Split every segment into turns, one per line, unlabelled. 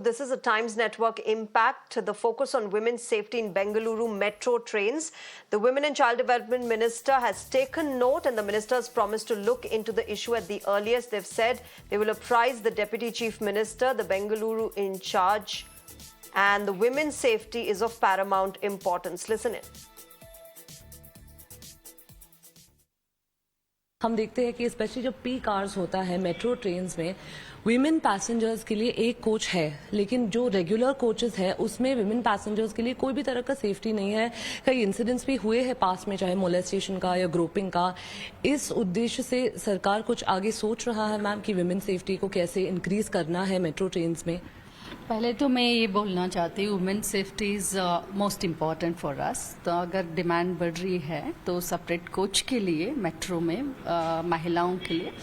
This is a Times Network impact, the focus on women's safety in Bengaluru metro trains. The Women and Child Development Minister has taken note and the minister has promised to look into the issue at the earliest. They've said they will apprise the Deputy Chief Minister, the Bengaluru in charge, and the women's safety is of paramount importance. Listen in.
हम देखते हैं कि specially जब peak hours होता है metro trains में women passengers के लिए एक कोच है, लेकिन जो रेगुलर कोचेस है उसमें विमेन पैसेंजर्स के लिए कोई भी तरह का सेफ्टी नहीं है। कई इंसिडेंट्स भी हुए हैं पास में, चाहे मोलेस्टेशन का या ग्रोपिंग का। इस उद्देश्य से सरकार कुछ आगे सोच रहा है मैम कि विमेन सेफ्टी को कैसे इंक्रीज करना है मेट्रो ट्रेन्स में?
पहले तो मैं ये बोलना चाहती हूँ, women safety is most important for us. तो अगर डिमांड बढ़ रही है तो सेपरेट कोच के लिए मेट्रो में महिलाओं के लिए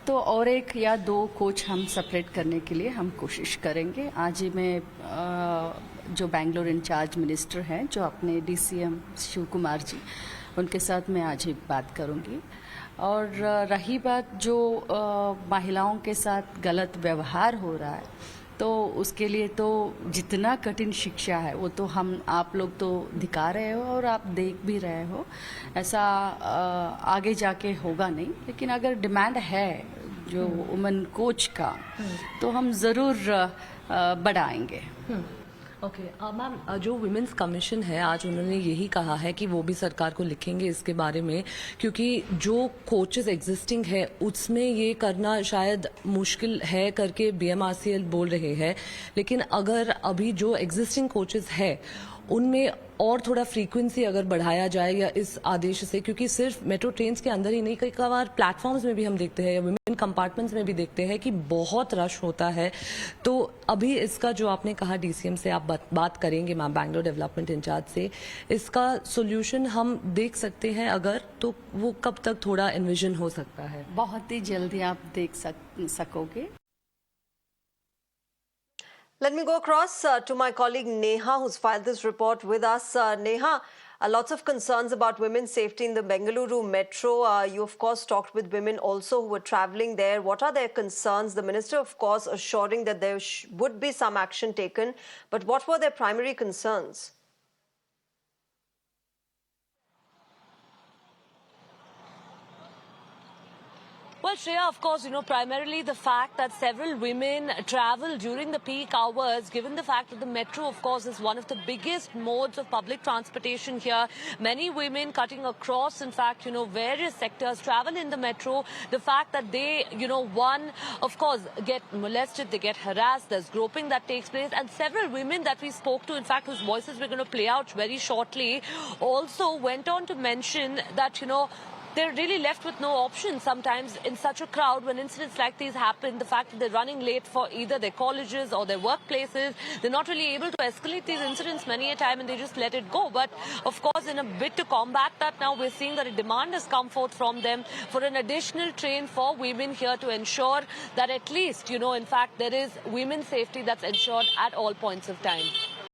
तो और एक या दो कोच हम सेपरेट करने के लिए हम कोशिश करेंगे। आज ही मैं जो बेंगलोर इंचार्ज मिनिस्टर हैं, जो अपने DCM शिव कुमार जी, उनके साथ मैं आज ही बात करूँगी। और रही बात जो महिलाओं के साथ गलत व्यवहार हो रहा है, तो उसके लिए तो जितना कठिन शिक्षा है वो तो हम आप लोग तो दिखा रहे हो और आप देख भी रहे हो। ऐसा आगे जाके होगा नहीं, लेकिन अगर डिमांड है जो वुमेन कोच का तो हम ज़रूर बढ़ाएंगे।
ओके मैम, जो विमेंस कमीशन है आज उन्होंने यही कहा है कि वो भी सरकार को लिखेंगे इसके बारे में, क्योंकि जो कोचेस एग्जिस्टिंग है उसमें ये करना शायद मुश्किल है करके BMRCL बोल रहे हैं। लेकिन अगर अभी जो एग्जिस्टिंग कोचेस है उनमें और थोड़ा फ्रीक्वेंसी अगर बढ़ाया जाए या इस आदेश से, क्योंकि सिर्फ मेट्रो ट्रेन्स के अंदर ही नहीं, कई बार प्लेटफॉर्म्स में भी हम देखते हैं या विमेन कंपार्टमेंट्स में भी देखते हैं कि बहुत रश होता है। तो अभी इसका जो आपने कहा DCM से आप बात करेंगे मैम, बैंगलोर डेवलपमेंट इंचार्ज से, इसका सोल्यूशन हम देख सकते हैं अगर, तो वो कब तक थोड़ा इन्विजन हो सकता है?
बहुत ही जल्दी आप देख सकोगे।
Let me go across to my colleague Neha, who's filed this report with us. Neha, lots of concerns about women's safety in the Bengaluru metro. You, of course, talked with women also who were traveling there. What are their concerns? The minister, of course, assuring that there would be some action taken. But what were their primary concerns?
Well, Shreya, of course, primarily the fact that several women travel during the peak hours, given the fact that the metro, of course, is one of the biggest modes of public transportation here. Many women cutting across, in fact, various sectors travel in the metro. The fact that they, one, of course, get molested, they get harassed, there's groping that takes place. And several women that we spoke to, in fact, whose voices we're going to play out very shortly, also went on to mention that, they're really left with no option sometimes in such a crowd when incidents like these happen. The fact that they're running late for either their colleges or their workplaces, they're not really able to escalate these incidents many a time and they just let it go. But of course, in a bid to combat that, now we're seeing that a demand has come forth from them for an additional train for women here to ensure that at least, in fact, there is women's safety that's ensured at all points of time.